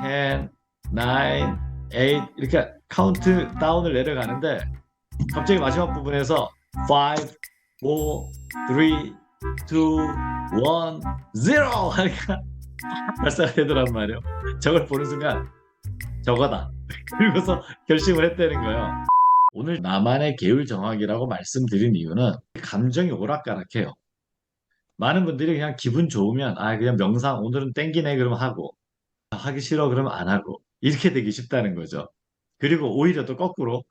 10, 9, 8 이렇게 카운트 다운을 내려가는데 갑자기 마지막 부분에서 5, 4, 3, 2, 1, 0 하니까 발사가 되더란 말이에요. 저걸 보는 순간 저거다. 그리고서 결심을 했다는 거예요. 오늘 나만의 계율 정학이라고 말씀드린 이유는 감정이 오락가락해요. 많은 분들이 그냥 기분 좋으면 그냥 명상 오늘은 땡기네 그러면 하고 하기 싫어 그러면 안 하고 이렇게 되기 쉽다는 거죠. 그리고 오히려 또 거꾸로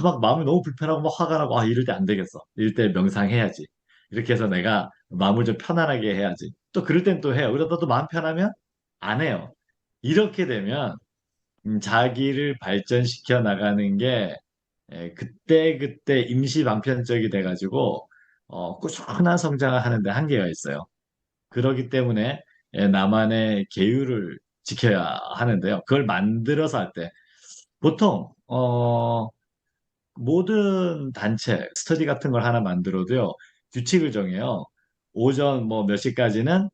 막 마음이 너무 불편하고 막 화가 나고 이럴 때 안 되겠어. 이럴 때 명상해야지. 이렇게 해서 내가 마음을 좀 편안하게 해야지. 또 그럴 땐 또 해요. 그러다 또 마음 편하면 안 해요. 이렇게 되면 자기를 발전시켜 나가는 게 그때그때 임시방편적이 돼가지고 꾸준한 성장을 하는데 한계가 있어요. 그렇기 때문에 나만의 계율을 지켜야 하는데요. 그걸 만들어서 할 때 보통 모든 단체 스터디 같은 걸 하나 만들어도요. 규칙을 정해요. 오전 뭐 몇 시까지는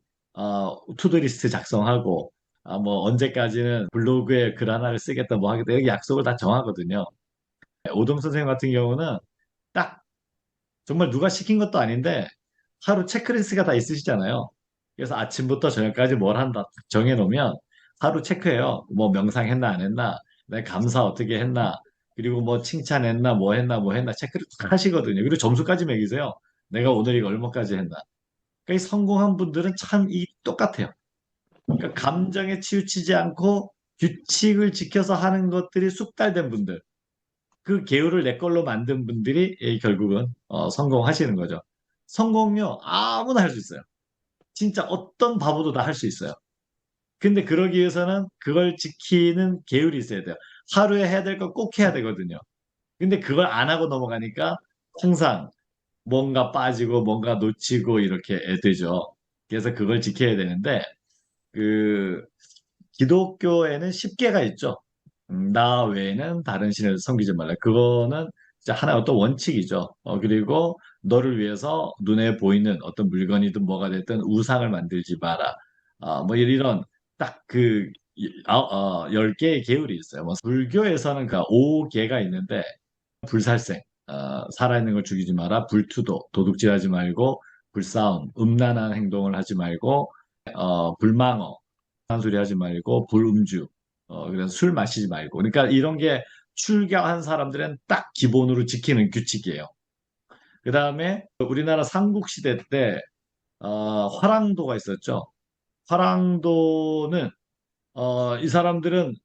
투두리스트 작성하고 뭐 언제까지는 블로그에 글 하나를 쓰겠다 뭐 하겠다 이렇게 약속을 다 정하거든요. 오동 선생님 같은 경우는 딱 정말 누가 시킨 것도 아닌데 하루 체크리스트가 다 있으시잖아요. 그래서 아침부터 저녁까지 뭘 한다 정해놓으면 하루 체크해요. 뭐 명상했나 안 했나, 내 감사 어떻게 했나, 그리고 뭐 칭찬했나 뭐 했나 뭐 했나 체크를 다 하시거든요. 그리고 점수까지 매기세요. 내가 오늘 이거 얼마까지 했나. 그러니까 이 성공한 분들은 참 이 똑같아요. 그러니까 감정에 치우치지 않고 규칙을 지켜서 하는 것들이 숙달된 분들. 그 계율을 내 걸로 만든 분들이 결국은 성공하시는 거죠. 성공요 아무나 할 수 있어요. 진짜 어떤 바보도 다 할 수 있어요. 근데 그러기 위해서는 그걸 지키는 계율이 있어야 돼요. 하루에 해야 될 거 꼭 해야 되거든요. 근데 그걸 안 하고 넘어가니까 항상 뭔가 빠지고 뭔가 놓치고 이렇게 되죠. 그래서 그걸 지켜야 되는데 그 기독교에는 10개가 있죠. 나 외에는 다른 신을 섬기지 말라. 그거는 진짜 하나의 어떤 원칙이죠. 그리고 너를 위해서 눈에 보이는 어떤 물건이든 뭐가 됐든 우상을 만들지 마라. 뭐 이런 딱 10개의 계율이 있어요. 뭐 불교에서는 그 5개가 있는데 불살생, 살아있는 걸 죽이지 마라. 불투도, 도둑질하지 말고 불싸움, 음란한 행동을 하지 말고 불망어, 한 소리 하지 말고 불음주, 그래서 술 마시지 말고. 그러니까 이런 게 출가한 사람들은 딱 기본으로 지키는 규칙이에요. 그 다음에 우리나라 삼국시대 때 화랑도가 있었죠. 화랑도는 이 사람들은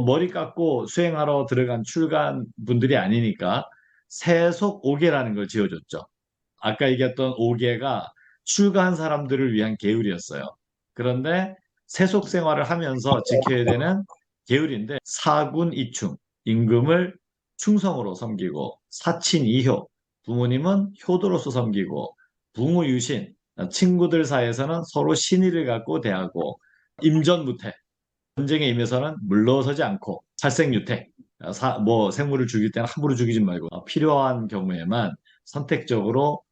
머리 깎고 수행하러 들어간 출간 분들이 아니니까 세속 오계라는 걸 지어줬죠. 아까 얘기했던 오계가 출가한 사람들을 위한 계율이었어요. 그런데 세속 생활을 하면서 지켜야 되는 계율인데 사군 이충, 임금을 충성으로 섬기고 사친 이효, 부모님은 효도로서 섬기고 붕우유신, 친구들 사이에서는 서로 신의를 갖고 대하고 임전무태, 전쟁에 임해서는 물러서지 않고 살생유택, 뭐 생물을 죽일 때는 함부로 죽이지 말고 필요한 경우에만 선택적으로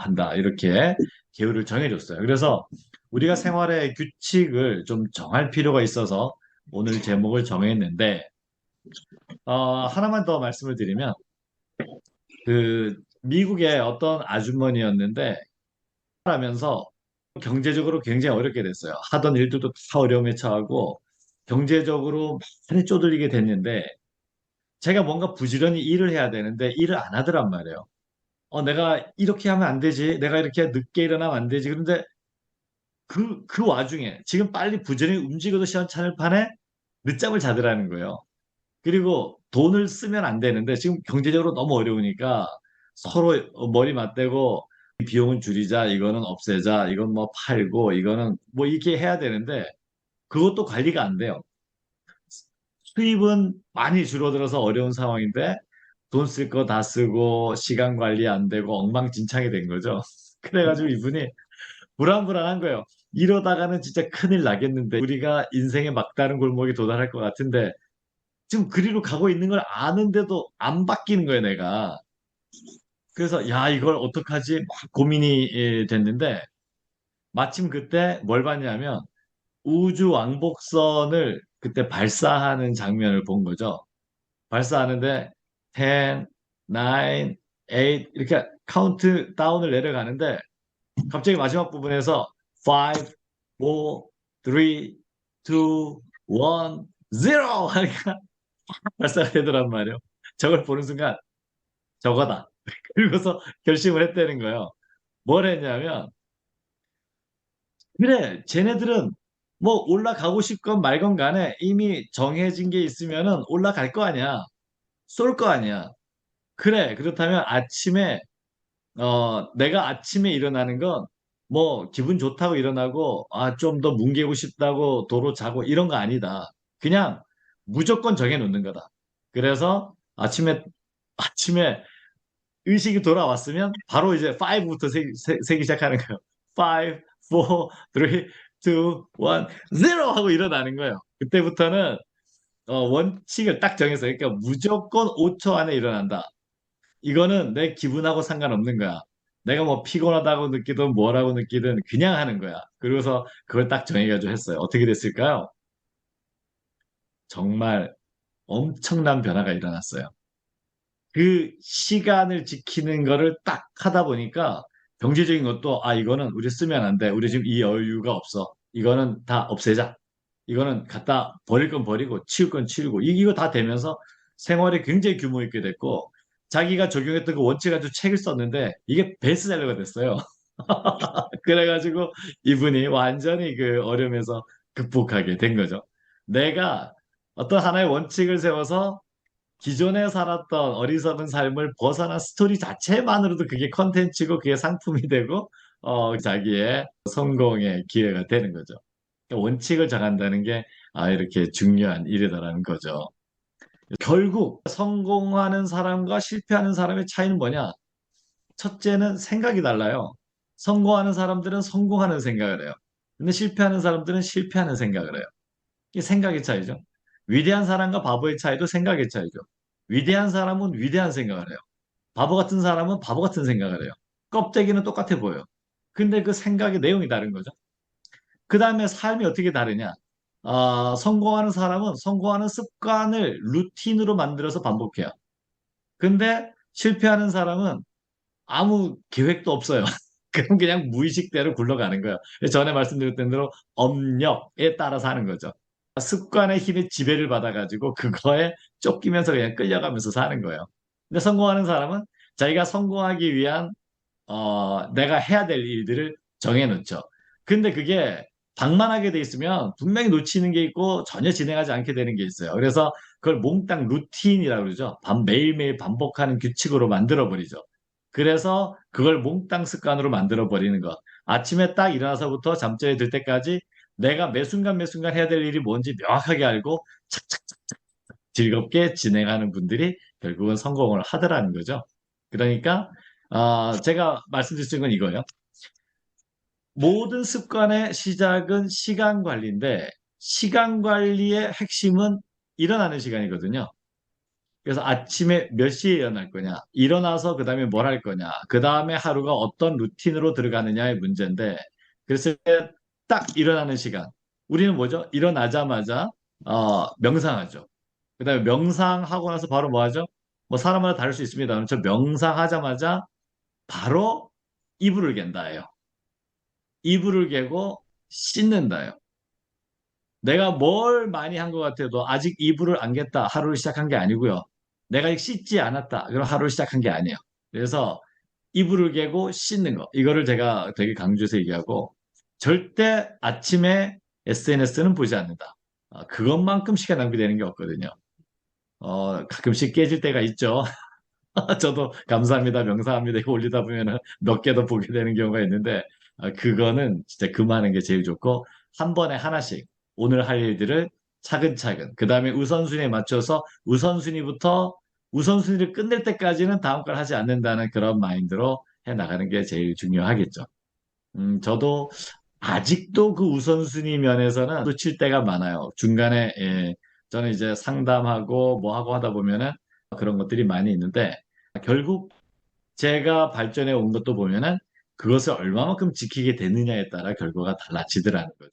한다 이렇게 계율을 정해줬어요. 그래서 우리가 생활의 규칙을 좀 정할 필요가 있어서 오늘 제목을 정했는데 하나만 더 말씀을 드리면 그 미국의 어떤 아주머니였는데 하면서 경제적으로 굉장히 어렵게 됐어요. 하던 일들도 다 어려움에 처하고 경제적으로 많이 쪼들리게 됐는데 제가 뭔가 부지런히 일을 해야 되는데 일을 안 하더란 말이에요. 내가 이렇게 하면 안 되지. 내가 이렇게 늦게 일어나면 안 되지. 그런데 그 와중에 지금 빨리 부지런히 움직여도 시원찮을 판에 늦잠을 자더라는 거예요. 그리고 돈을 쓰면 안 되는데 지금 경제적으로 너무 어려우니까 서로 머리 맞대고 비용은 줄이자, 이거는 없애자, 이건 뭐 팔고, 이거는 뭐 이렇게 해야 되는데 그것도 관리가 안 돼요. 수입은 많이 줄어들어서 어려운 상황인데 돈 쓸 거 다 쓰고 시간 관리 안 되고 엉망진창이 된 거죠. 그래가지고 이분이 불안불안한 거예요. 이러다가는 진짜 큰일 나겠는데 우리가 인생의 막다른 골목에 도달할 것 같은데 지금 그리로 가고 있는 걸 아는데도 안 바뀌는 거예요, 내가. 그래서 야, 이걸 어떡하지? 막 고민이 됐는데 마침 그때 뭘 봤냐면 우주 왕복선을 그때 발사하는 장면을 본 거죠. 발사하는데 10, 9, 8 이렇게 카운트 다운을 내려가는데 갑자기 마지막 부분에서 5, 4, 3, 2, 1, 0 하니까 발사가 되더란 말이에요. 저걸 보는 순간 저거다. 그리고서 결심을 했다는 거예요. 뭘 했냐면 그래 쟤네들은 뭐 올라가고 싶건 말건 간에 이미 정해진 게 있으면은 올라갈 거 아니야. 쏠 거 아니야. 그래 그렇다면 아침에 내가 아침에 일어나는 건 뭐 기분 좋다고 일어나고 좀 더 뭉개고 싶다고 도로 자고 이런 거 아니다. 그냥 무조건 정해 놓는 거다. 그래서 아침에 의식이 돌아왔으면 바로 이제 5부터 세기 시작하는 거예요. 5, 4, 3, 2, 1, 0 하고 일어나는 거예요. 그때부터는 원칙을 딱 정해서 그러니까 무조건 5초 안에 일어난다. 이거는 내 기분하고 상관없는 거야. 내가 뭐 피곤하다고 느끼든 뭐라고 느끼든 그냥 하는 거야. 그래서 그걸 딱 정해가지고 했어요. 어떻게 됐을까요? 정말 엄청난 변화가 일어났어요. 그 시간을 지키는 거를 딱 하다 보니까 경제적인 것도 이거는 우리 쓰면 안 돼. 우리 지금 이 여유가 없어. 이거는 다 없애자. 이거는 갖다 버릴 건 버리고 치울 건 치우고 이거 다 되면서 생활이 굉장히 규모 있게 됐고 자기가 적용했던 그 원칙 가지고 책을 썼는데 이게 베스트셀러가 됐어요. 그래가지고 이분이 완전히 그 어려움에서 극복하게 된 거죠. 내가 어떤 하나의 원칙을 세워서 기존에 살았던 어리석은 삶을 벗어난 스토리 자체만으로도 그게 컨텐츠고 그게 상품이 되고 자기의 성공의 기회가 되는 거죠. 그러니까 원칙을 정한다는 게 이렇게 중요한 일이다라는 거죠. 결국 성공하는 사람과 실패하는 사람의 차이는 뭐냐? 첫째는 생각이 달라요. 성공하는 사람들은 성공하는 생각을 해요. 근데 실패하는 사람들은 실패하는 생각을 해요. 이게 생각의 차이죠. 위대한 사람과 바보의 차이도 생각의 차이죠. 위대한 사람은 위대한 생각을 해요. 바보 같은 사람은 바보 같은 생각을 해요. 껍데기는 똑같아 보여요. 근데 그 생각의 내용이 다른 거죠. 그 다음에 삶이 어떻게 다르냐? 성공하는 사람은 성공하는 습관을 루틴으로 만들어서 반복해요. 근데 실패하는 사람은 아무 계획도 없어요. 그럼 그냥 무의식대로 굴러가는 거예요. 전에 말씀드렸던 대로 업력에 따라서 하는 거죠. 습관의 힘에 지배를 받아가지고 그거에 쫓기면서 그냥 끌려가면서 사는 거예요. 근데 성공하는 사람은 자기가 성공하기 위한 내가 해야 될 일들을 정해놓죠. 근데 그게 방만하게 돼 있으면 분명히 놓치는 게 있고 전혀 진행하지 않게 되는 게 있어요. 그래서 그걸 몽땅 루틴이라고 그러죠. 매일매일 반복하는 규칙으로 만들어 버리죠. 그래서 그걸 몽땅 습관으로 만들어 버리는 것. 아침에 딱 일어나서부터 잠자리에 들 때까지 내가 매 순간 매 순간 해야 될 일이 뭔지 명확하게 알고 착착착 즐겁게 진행하는 분들이 결국은 성공을 하더라는 거죠. 그러니까 제가 말씀드릴 수 있는 건 이거예요. 모든 습관의 시작은 시간 관리인데 시간 관리의 핵심은 일어나는 시간이거든요. 그래서 아침에 몇 시에 일어날 거냐, 일어나서 그 다음에 뭘 할 거냐, 그 다음에 하루가 어떤 루틴으로 들어가느냐의 문제인데 그래서 딱 일어나는 시간. 우리는 뭐죠? 일어나자마자 명상하죠. 그 다음에 명상하고 나서 바로 뭐 하죠? 뭐 사람마다 다를 수 있습니다. 저 명상하자마자 바로 이불을 갠다예요. 이불을 개고 씻는다요. 내가 뭘 많이 한 것 같아도 아직 이불을 안 겠다 하루를 시작한 게 아니고요. 내가 씻지 않았다. 그럼 하루를 시작한 게 아니에요. 그래서 이불을 개고 씻는 거. 이거를 제가 되게 강조해서 얘기하고 절대 아침에 SNS는 보지 않는다. 그것만큼 시간 낭비되는 게 없거든요. 가끔씩 깨질 때가 있죠. 저도 감사합니다, 명사합니다 이거 올리다 보면은 몇 개 더 보게 되는 경우가 있는데 그거는 진짜 금하는 게 제일 좋고 한 번에 하나씩 오늘 할 일들을 차근차근 그 다음에 우선순위에 맞춰서 우선순위를 끝낼 때까지는 다음 걸 하지 않는다는 그런 마인드로 해 나가는 게 제일 중요하겠죠. 저도 아직도 그 우선순위 면에서는 놓칠 때가 많아요. 중간에 저는 이제 상담하고 뭐 하고 하다 보면은 그런 것들이 많이 있는데 결국 제가 발전해 온 것도 보면은 그것을 얼마만큼 지키게 되느냐에 따라 결과가 달라지더라는 거죠.